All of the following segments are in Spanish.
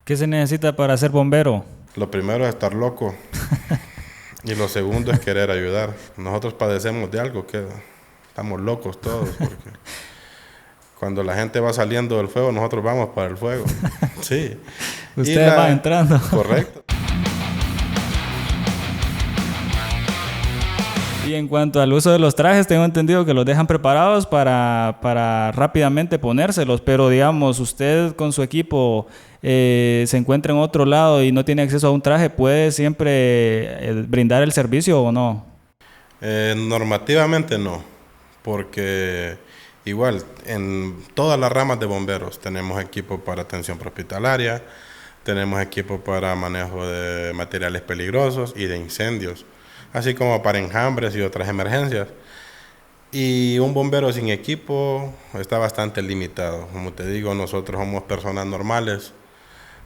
¿Qué se necesita para ser bombero? Lo primero es estar loco y lo segundo es querer ayudar. Nosotros padecemos de algo que estamos locos todos porque cuando la gente va saliendo del fuego, nosotros vamos para el fuego. Sí. Ustedes van entrando. Correcto. Y en cuanto al uso de los trajes, tengo entendido que los dejan preparados para rápidamente ponérselos, pero digamos, usted con su equipo se encuentra en otro lado y no tiene acceso a un traje, ¿puede siempre brindar el servicio o no? Normativamente no, porque igual en todas las ramas de bomberos tenemos equipo para atención prehospitalaria, tenemos equipo para manejo de materiales peligrosos y de incendios, así como para enjambres y otras emergencias. Y un bombero sin equipo está bastante limitado. Como te digo, nosotros somos personas normales.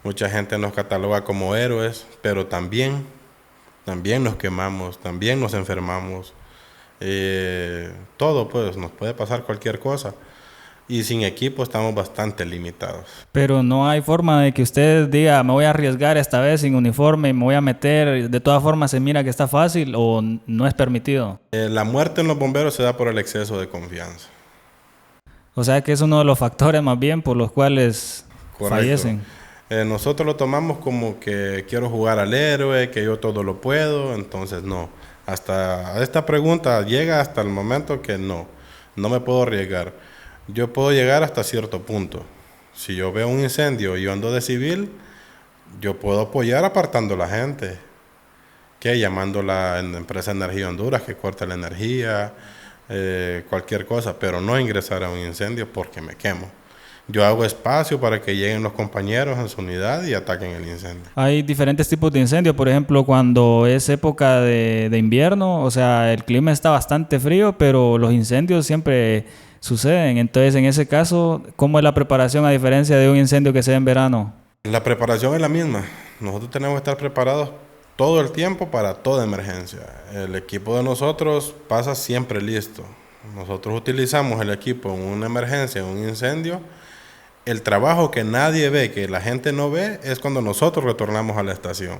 Mucha gente nos cataloga como héroes, pero también nos quemamos, también nos enfermamos. Todo pues, nos puede pasar cualquier cosa. Y sin equipo estamos bastante limitados. Pero no hay forma de que usted diga, me voy a arriesgar esta vez sin uniforme, me voy a meter, de todas formas se mira que está fácil o no es permitido. La muerte en los bomberos se da por el exceso de confianza. O sea que es uno de los factores más bien por los cuales Correcto. Fallecen. Nosotros lo tomamos como que quiero jugar al héroe, que yo todo lo puedo, entonces no. Hasta esta pregunta llega hasta el momento que no me puedo arriesgar. Yo puedo llegar hasta cierto punto. Si yo veo un incendio y yo ando de civil, yo puedo apoyar apartando a la gente, que llamando a la empresa Energía Honduras que corte la energía, cualquier cosa, pero no ingresar a un incendio porque me quemo. Yo hago espacio para que lleguen los compañeros en su unidad y ataquen el incendio. Hay diferentes tipos de incendios, por ejemplo, cuando es época de invierno, o sea, el clima está bastante frío, pero los incendios siempre suceden. Entonces, en ese caso, ¿cómo es la preparación a diferencia de un incendio que sea en verano? La preparación es la misma. Nosotros tenemos que estar preparados todo el tiempo para toda emergencia. El equipo de nosotros pasa siempre listo. Nosotros utilizamos el equipo en una emergencia, en un incendio. El trabajo que nadie ve, que la gente no ve, es cuando nosotros retornamos a la estación.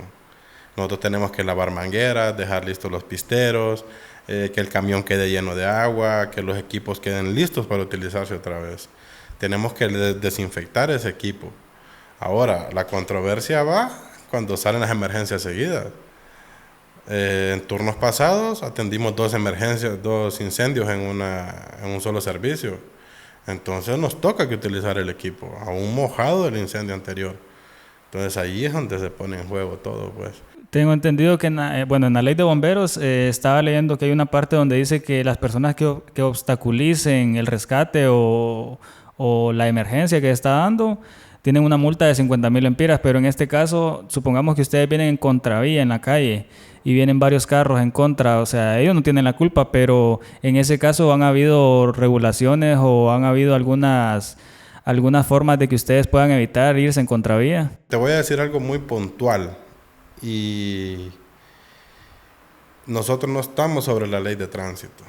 Nosotros tenemos que lavar mangueras, dejar listos los pisteros, que el camión quede lleno de agua, que los equipos queden listos para utilizarse otra vez. Tenemos que desinfectar ese equipo. Ahora, la controversia va cuando salen las emergencias seguidas. En turnos pasados atendimos 2 incendios en un solo servicio. Entonces nos toca que utilizar el equipo, aún mojado del incendio anterior. Entonces ahí es donde se pone en juego todo, pues. Tengo entendido que en la ley de bomberos estaba leyendo que hay una parte donde dice que las personas que obstaculicen el rescate o la emergencia que está dando tienen una multa de 50,000 lempiras, pero en este caso, supongamos que ustedes vienen en contravía en la calle y vienen varios carros en contra, o sea, ellos no tienen la culpa, pero en ese caso han habido regulaciones o han habido algunas formas de que ustedes puedan evitar irse en contravía. Te voy a decir algo muy puntual y nosotros no estamos sobre la ley de tránsito.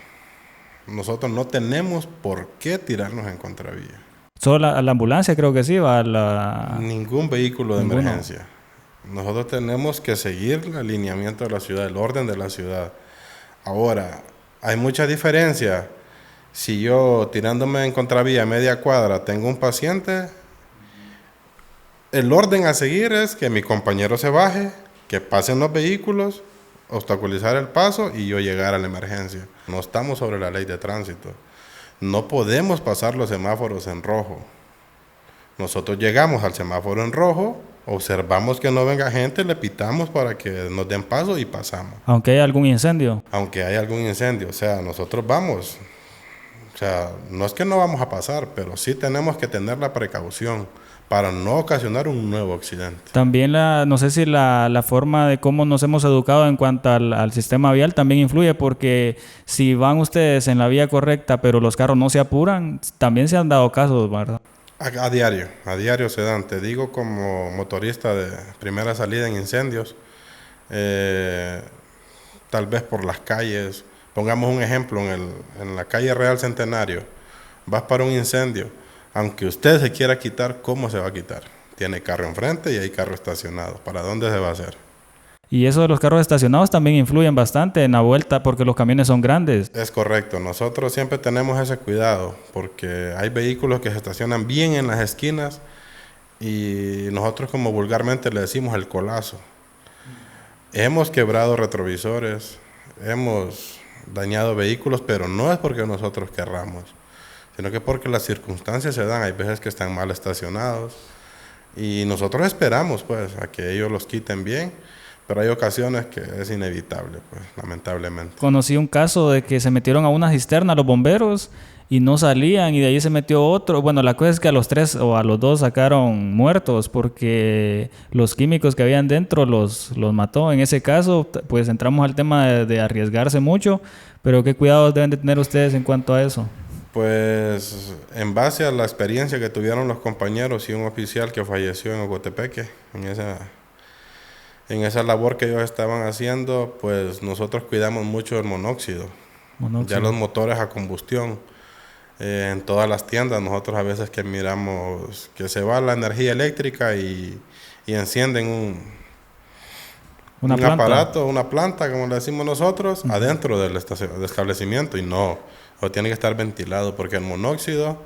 Nosotros no tenemos por qué tirarnos en contravía. Solo la ambulancia creo que sí va a la... Ningún vehículo de emergencia. Nosotros tenemos que seguir el alineamiento de la ciudad, el orden de la ciudad. Ahora, hay mucha diferencia. Si yo tirándome en contravía media cuadra tengo un paciente, el orden a seguir es que mi compañero se baje, que pasen los vehículos, obstaculizar el paso y yo llegar a la emergencia. No estamos sobre la ley de tránsito. No podemos pasar los semáforos en rojo. Nosotros llegamos al semáforo en rojo, observamos que no venga gente, le pitamos para que nos den paso y pasamos. Aunque haya algún incendio. Aunque haya algún incendio, o sea, nosotros vamos. O sea, no es que no vamos a pasar, pero sí tenemos que tener la precaución para no ocasionar un nuevo accidente. También no sé si la forma de cómo nos hemos educado en cuanto al sistema vial también influye, porque si van ustedes en la vía correcta pero los carros no se apuran, también se han dado casos, ¿verdad? A diario se dan. Te digo como motorista de primera salida en incendios, tal vez por las calles, pongamos un ejemplo, en la calle Real Centenario, vas para un incendio, aunque usted se quiera quitar, ¿cómo se va a quitar? tiene carro enfrente y hay carro estacionado. ¿Para dónde se va a hacer? Y eso de los carros estacionados también influyen bastante en la vuelta porque los camiones son grandes. Es correcto, nosotros siempre tenemos ese cuidado porque hay vehículos que se estacionan bien en las esquinas y nosotros como vulgarmente le decimos el colazo. Hemos quebrado retrovisores, hemos dañado vehículos, pero no es porque nosotros querramos, sino que porque las circunstancias se dan. Hay veces que están mal estacionados y nosotros esperamos pues a que ellos los quiten bien, pero hay ocasiones que es inevitable, pues, lamentablemente. Conocí un caso de que se metieron a una cisterna los bomberos y no salían y de ahí se metió otro. Bueno, la cosa es que a los 3 o a los 2 sacaron muertos porque los químicos que habían dentro los mató. En ese caso, pues entramos al tema de arriesgarse mucho, pero ¿qué cuidados deben de tener ustedes en cuanto a eso? Pues en base a la experiencia que tuvieron los compañeros y un oficial que falleció en Ocotepeque, en esa labor que ellos estaban haciendo, pues nosotros cuidamos mucho el monóxido. Ya los motores a combustión. En todas las tiendas, nosotros a veces que miramos que se va la energía eléctrica y encienden un aparato, una planta, como le decimos nosotros, adentro del establecimiento y no, o tiene que estar ventilado porque el monóxido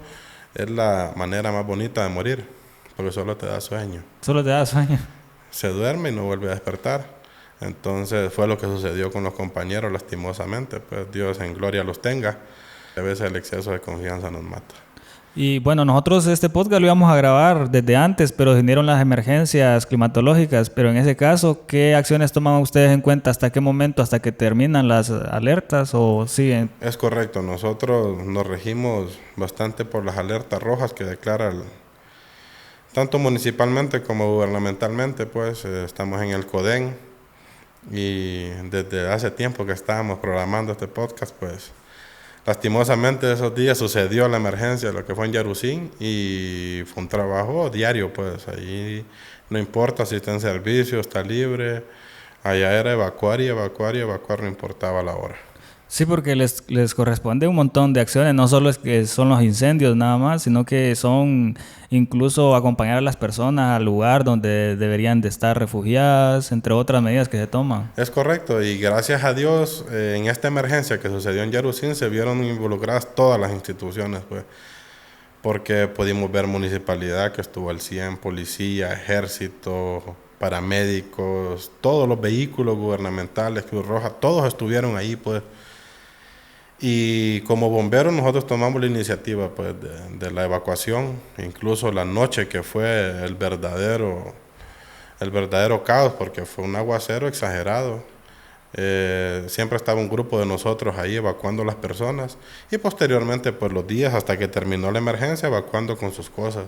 es la manera más bonita de morir, porque solo te da sueño. Solo te da sueño. Se duerme y no vuelve a despertar. Entonces fue lo que sucedió con los compañeros, lastimosamente, pues Dios en gloria los tenga. A veces el exceso de confianza nos mata. Y bueno, nosotros este podcast lo íbamos a grabar desde antes, pero vinieron las emergencias climatológicas. Pero en ese caso, ¿qué acciones toman ustedes en cuenta? ¿Hasta qué momento? ¿Hasta que terminan las alertas o siguen? Es correcto. Nosotros nos regimos bastante por las alertas rojas que declara tanto municipalmente como gubernamentalmente. Pues estamos en el CODEN y desde hace tiempo que estábamos programando este podcast, pues lastimosamente esos días sucedió la emergencia, lo que fue en Yaruzín, y fue un trabajo diario, pues ahí no importa si está en servicio, está libre, allá era evacuar, no importaba la hora. Sí, porque les corresponde un montón de acciones, no solo es que son los incendios nada más, sino que son incluso acompañar a las personas al lugar donde deberían de estar refugiadas, entre otras medidas que se toman. Es correcto, y gracias a Dios, en esta emergencia que sucedió en Yaruzín se vieron involucradas todas las instituciones, pues, porque pudimos ver municipalidad que estuvo al 100, policía, ejército, paramédicos, todos los vehículos gubernamentales, Cruz Roja, todos estuvieron ahí, pues. Y como bomberos nosotros tomamos la iniciativa pues, de la evacuación, incluso la noche que fue el verdadero caos, porque fue un aguacero exagerado. Siempre estaba un grupo de nosotros ahí evacuando a las personas y posteriormente pues los días hasta que terminó la emergencia evacuando con sus cosas,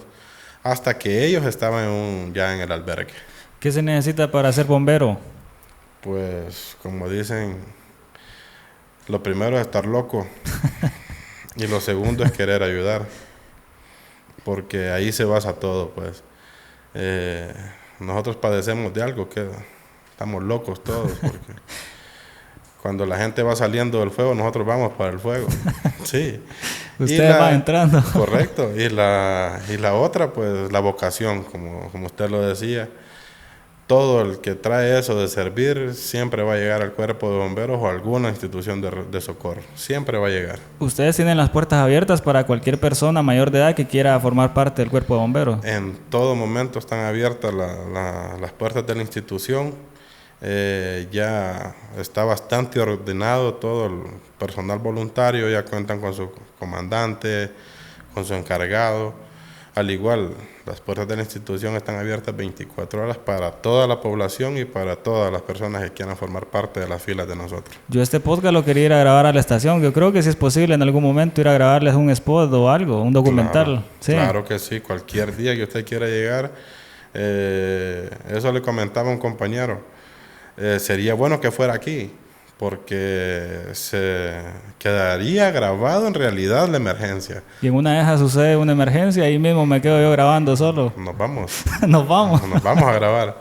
hasta que ellos estaban ya en el albergue. ¿Qué se necesita para ser bombero? Pues como dicen, lo primero es estar loco y lo segundo es querer ayudar, porque ahí se basa todo, pues. Nosotros padecemos de algo que estamos locos todos, porque cuando la gente va saliendo del fuego, nosotros vamos para el fuego. Sí. Usted va entrando. Correcto. Y la otra, pues, la vocación, como usted lo decía. Todo el que trae eso de servir siempre va a llegar al cuerpo de bomberos o a alguna institución de socorro. Siempre va a llegar. ¿Ustedes tienen las puertas abiertas para cualquier persona mayor de edad que quiera formar parte del cuerpo de bomberos? En todo momento están abiertas las puertas de la institución. Ya está bastante ordenado todo el personal voluntario. Ya cuentan con su comandante, con su encargado. Al igual, las puertas de la institución están abiertas 24 horas para toda la población y para todas las personas que quieran formar parte de las filas de nosotros. Yo este podcast lo quería ir a grabar a la estación. Yo creo que si es posible en algún momento ir a grabarles un spot o algo, un documental. Claro, ¿sí? Claro que sí, cualquier día que usted quiera llegar. Eso le comentaba a un compañero. Sería bueno que fuera aquí, porque se quedaría grabado en realidad la emergencia. Y en una de esas sucede una emergencia, ahí mismo me quedo yo grabando solo. Nos vamos. Nos vamos. Nos vamos a grabar.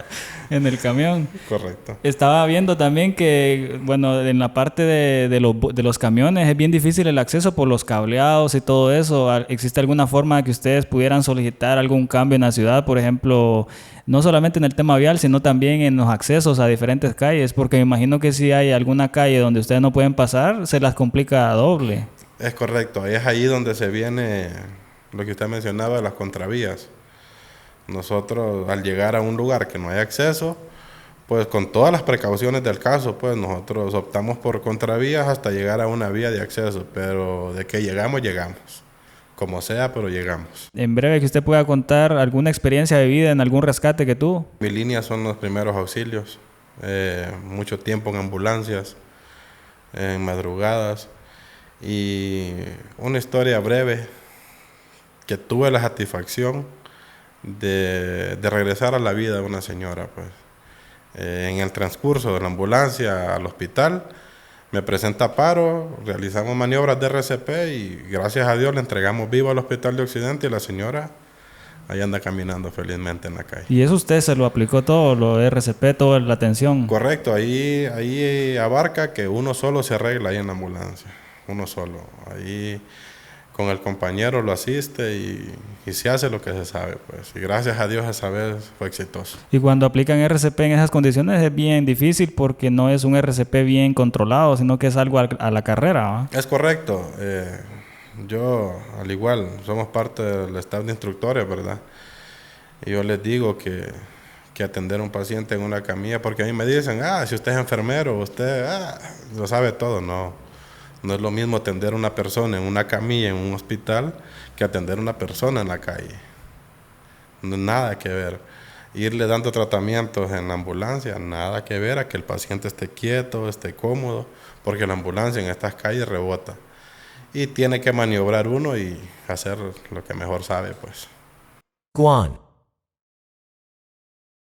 en el camión. Correcto. Estaba viendo también que, bueno, en la parte de los camiones es bien difícil el acceso por los cableados y todo eso. ¿Existe alguna forma de que ustedes pudieran solicitar algún cambio en la ciudad, por ejemplo, no solamente en el tema vial, sino también en los accesos a diferentes calles? Porque me imagino que si hay alguna calle donde ustedes no pueden pasar, se las complica a doble. Es correcto, es ahí donde se viene lo que usted mencionaba de las contravías. Nosotros, al llegar a un lugar que no hay acceso, pues con todas las precauciones del caso, pues nosotros optamos por contravías hasta llegar a una vía de acceso, pero de que llegamos, llegamos. Como sea, pero llegamos. En breve, que usted pueda contar alguna experiencia vivida en algún rescate que tuvo. Mi línea son los primeros auxilios, mucho tiempo en ambulancias, en madrugadas, y una historia breve que tuve la satisfacción de regresar a la vida de una señora, pues. En el transcurso de la ambulancia al hospital, me presenta paro, realizamos maniobras de RCP y gracias a Dios le entregamos vivo al Hospital de Occidente y la señora ahí anda caminando felizmente en la calle. ¿Y eso usted se lo aplicó todo, lo de RCP, toda la atención? Correcto, ahí abarca que uno solo se arregla ahí en la ambulancia, uno solo. Ahí con el compañero lo asiste y se hace lo que se sabe, pues. Y gracias a Dios esa vez fue exitoso. Y cuando aplican RCP en esas condiciones es bien difícil porque no es un RCP bien controlado, sino que es algo a la carrera, ¿va? Es correcto. Yo, al igual, somos parte del staff de instructores, ¿verdad? Y yo les digo que atender a un paciente en una camilla, porque a mí me dicen, si usted es enfermero, usted lo sabe todo. No es lo mismo atender a una persona en una camilla, en un hospital, que atender a una persona en la calle. No, nada que ver. Irle dando tratamientos en la ambulancia, nada que ver a que el paciente esté quieto, esté cómodo, porque la ambulancia en estas calles rebota. Y tiene que maniobrar uno y hacer lo que mejor sabe, pues. Guan.